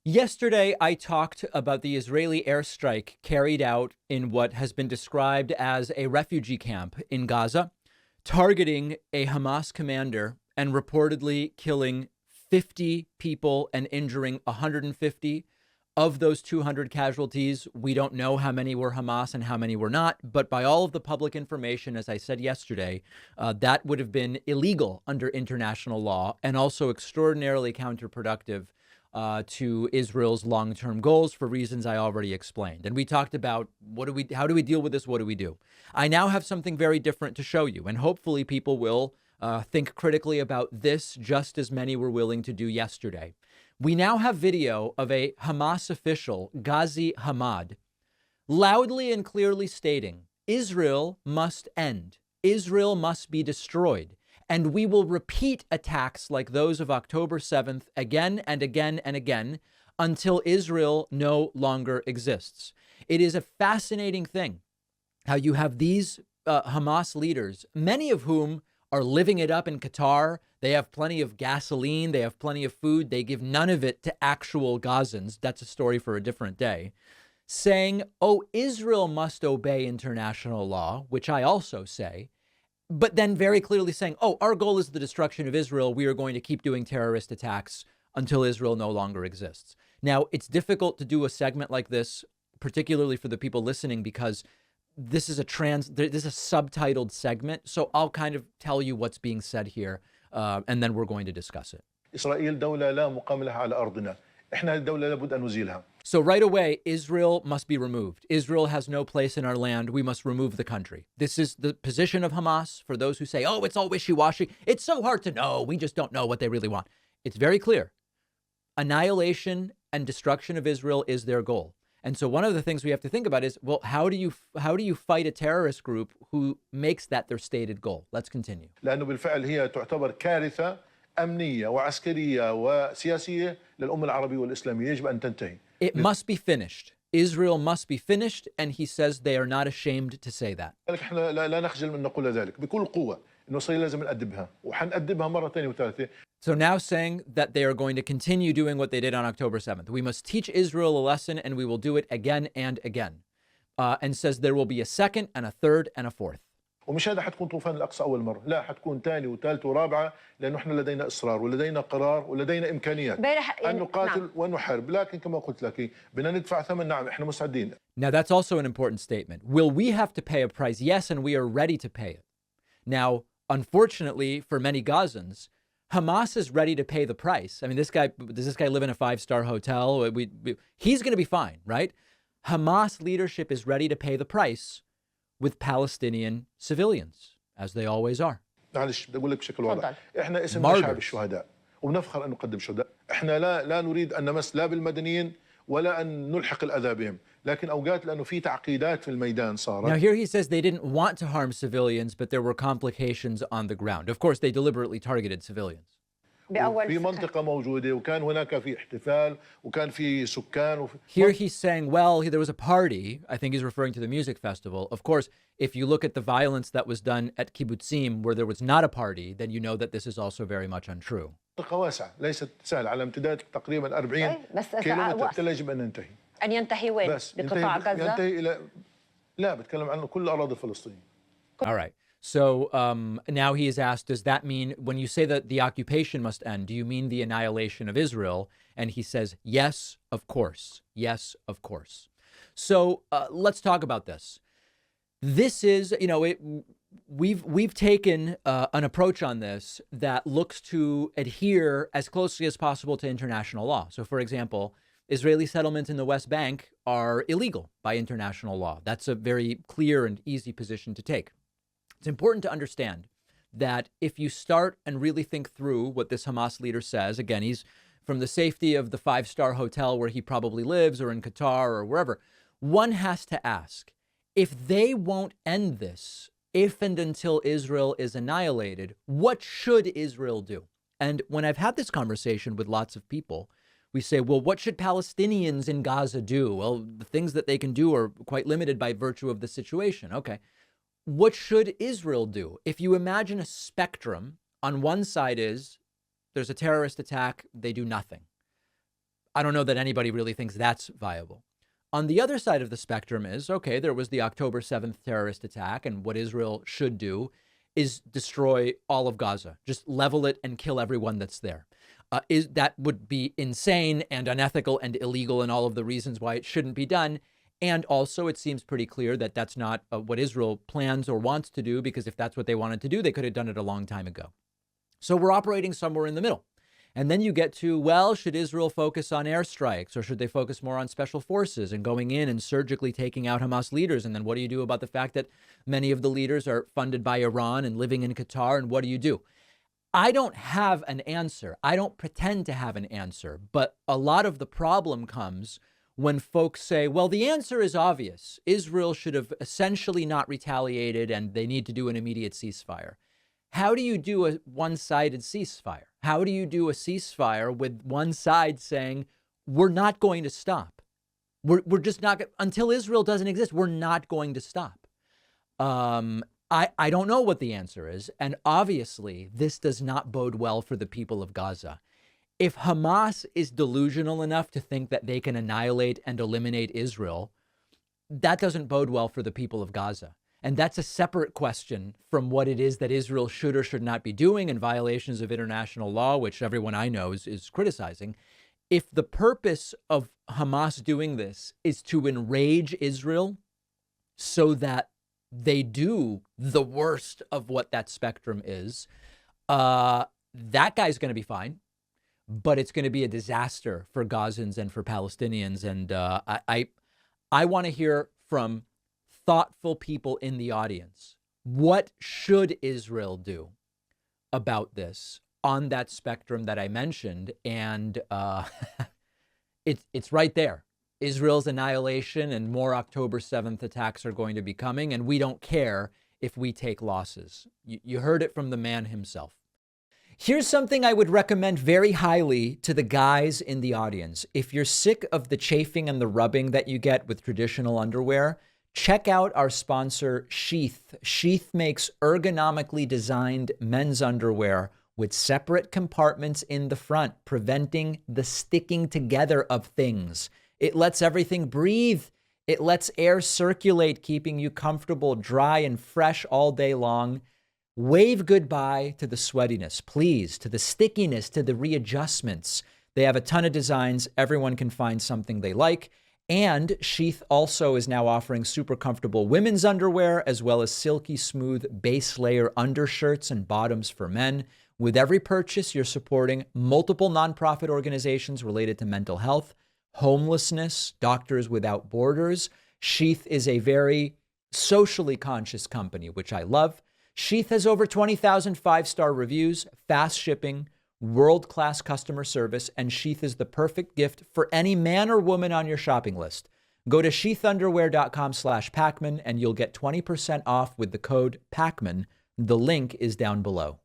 Yesterday, I talked about the Israeli airstrike carried out in what has been described as a refugee camp in Gaza, targeting a Hamas commander and reportedly killing 50 people and injuring 150. Of those 200 casualties, we don't know how many were Hamas and how many were not. But by all of the public information, as I said yesterday, that would have been illegal under international law and also extraordinarily counterproductive to Israel's long-term goals for reasons I already explained. And we talked about how do we deal with this? What do we do? I now have something very different to show you, and hopefully people will think critically about this just as many were willing to do yesterday. We now have video of a Hamas official, Ghazi Hamad, loudly and clearly stating Israel must end. Israel must be destroyed. And we will repeat attacks like those of October 7th again and again and again until Israel no longer exists. It is a fascinating thing how you have these Hamas leaders, many of whom are living it up in Qatar. They have plenty of gasoline. They have plenty of food. They give none of it to actual Gazans. That's a story for a different day. Saying, oh, Israel must obey international law, which I also say. But then very clearly saying, oh, our goal is the destruction of Israel. We are going to keep doing terrorist attacks until Israel no longer exists. Now, it's difficult to do a segment like this, particularly for the people listening, because this is a subtitled segment. So I'll kind of tell you what's being said here, and then we're going to discuss it. إسرائيل دولة لا مقام لها على أرضنا. إحنا الدولة لابد أن نزيلها. So right away, Israel must be removed. Israel has no place in our land. We must remove the country. This is the position of Hamas. For those who say, oh, it's all wishy-washy. It's so hard to know. We just don't know what they really want. It's very clear. Annihilation and destruction of Israel is their goal. And so one of the things we have to think about is, well, how do you fight a terrorist group who makes that their stated goal? Let's continue. لأنه بالفعل هي تعتبر كارثة أمنية وعسكرية وسياسية للأمة العربية والإسلامية. يجب أن تنتهي. It must be finished. Israel must be finished, and he says they are not ashamed to say that. احنا لا نخجل من نقول ذلك بكل قوة. إنه إسرائيل لازم نأدبها وحنأدبها مرة ثانية وثالثة. So now saying that they are going to continue doing what they did on October 7th. We must teach Israel a lesson, and we will do it again and again. And says there will be a second and a third and a fourth. ومش هذا حتكون طوفان الأقصى أول مرة، لا حتكون ثاني وثالث ورابعة، لأنه إحنا لدينا إصرار ولدينا قرار ولدينا إمكانيات أن نقاتل ونحارب، لكن كما قلت لك بدنا ندفع ثمن. نعم إحنا مستعدين. Now that's also an important statement. Will we have to pay a price? Yes, and we are ready to pay it. Now, unfortunately for many Gazans, Hamas is ready to pay the price. I mean, does this guy live in a 5-star hotel? He's going to be fine, right? Hamas leadership is ready to pay the price with Palestinian civilians, as they always are. معلش بدي أقول لك بشكل واضح، إحنا اسمنا شعب الشهداء وبنفخر أن نقدم شهداء. إحنا لا نريد أن نمس لا بالمدنيين ولا أن نلحق الأذى بهم، لكن أوقات لأنه في تعقيدات في الميدان صارت. Now here he says they didn't want to harm civilians, but there were complications on the ground. Of course, they deliberately targeted civilians. في منطقة موجودة وكان هناك في احتفال وكان في سكان. Here he's saying, well, there was a party. I think he's referring to the music festival. Of course, if you look at the violence that was done at kibbutzim where there was not a party, then you know that this is also very much untrue. منطقة واسعة ليست سهلة على امتداد تقريبا 40 كيلومتر. يجب أن ننتهي. أن ينتهي وين؟ بقطاع غزة؟ ينتهي إلى لا بتكلم عن كل الأراضي الفلسطينية. All right. So now he is asked, does that mean when you say that the occupation must end, do you mean the annihilation of Israel? And he says, yes, of course. Yes, of course. So let's talk about this. This is, we've taken an approach on this that looks to adhere as closely as possible to international law. So, for example, Israeli settlements in the West Bank are illegal by international law. That's a very clear and easy position to take. It's important to understand that if you start and really think through what this Hamas leader says, again, he's from the safety of the 5-star hotel where he probably lives or in Qatar or wherever, one has to ask, if they won't end this, if and until Israel is annihilated, what should Israel do? And when I've had this conversation with lots of people, we say, well, what should Palestinians in Gaza do? Well, the things that they can do are quite limited by virtue of the situation. Okay. What should Israel do? If you imagine a spectrum, on one side is there's a terrorist attack, they do nothing. I don't know that anybody really thinks that's viable. On the other side of the spectrum is, okay, there was the October 7th terrorist attack, and what Israel should do is destroy all of Gaza, just level it and kill everyone that's there. That would be insane and unethical and illegal, and all of the reasons why it shouldn't be done. And also, it seems pretty clear that that's not what Israel plans or wants to do, because if that's what they wanted to do, they could have done it a long time ago. So we're operating somewhere in the middle. And then you get to, well, should Israel focus on airstrikes, or should they focus more on special forces and going in and surgically taking out Hamas leaders? And then what do you do about the fact that many of the leaders are funded by Iran and living in Qatar? And what do you do? I don't have an answer. I don't pretend to have an answer. But a lot of the problem comes when folks say, well, the answer is obvious. Israel should have essentially not retaliated and they need to do an immediate ceasefire. How do you do a one-sided ceasefire? How do you do a ceasefire with one side saying, we're not going to stop? We're just not, until Israel doesn't exist, we're not going to stop. I don't know what the answer is. And obviously, this does not bode well for the people of Gaza. If Hamas is delusional enough to think that they can annihilate and eliminate Israel, that doesn't bode well for the people of Gaza. And that's a separate question from what it is that Israel should or should not be doing in violations of international law, which everyone I know is criticizing. If the purpose of Hamas doing this is to enrage Israel so that they do the worst of what that spectrum is, that guy's going to be fine. But it's going to be a disaster for Gazans and for Palestinians. And I want to hear from thoughtful people in the audience. What should Israel do about this on that spectrum that I mentioned? And it's right there. Israel's annihilation and more October 7th attacks are going to be coming, and we don't care if we take losses. You heard it from the man himself. Here's something I would recommend very highly to the guys in the audience. If you're sick of the chafing and the rubbing that you get with traditional underwear, check out our sponsor, Sheath. Sheath makes ergonomically designed men's underwear with separate compartments in the front, preventing the sticking together of things. It lets everything breathe. It lets air circulate, keeping you comfortable, dry, and fresh all day long. Wave goodbye to the sweatiness, please, to the stickiness, to the readjustments. They have a ton of designs. Everyone can find something they like. And Sheath also is now offering super comfortable women's underwear, as well as silky smooth base layer undershirts and bottoms for men. With every purchase, you're supporting multiple nonprofit organizations related to mental health, homelessness, Doctors Without Borders. Sheath is a very socially conscious company, which I love. Sheath has over 20,000 five-star reviews, fast shipping, world-class customer service, and Sheath is the perfect gift for any man or woman on your shopping list. Go to sheathunderwear.com/Pacman and you'll get 20% off with the code Pacman. The link is down below.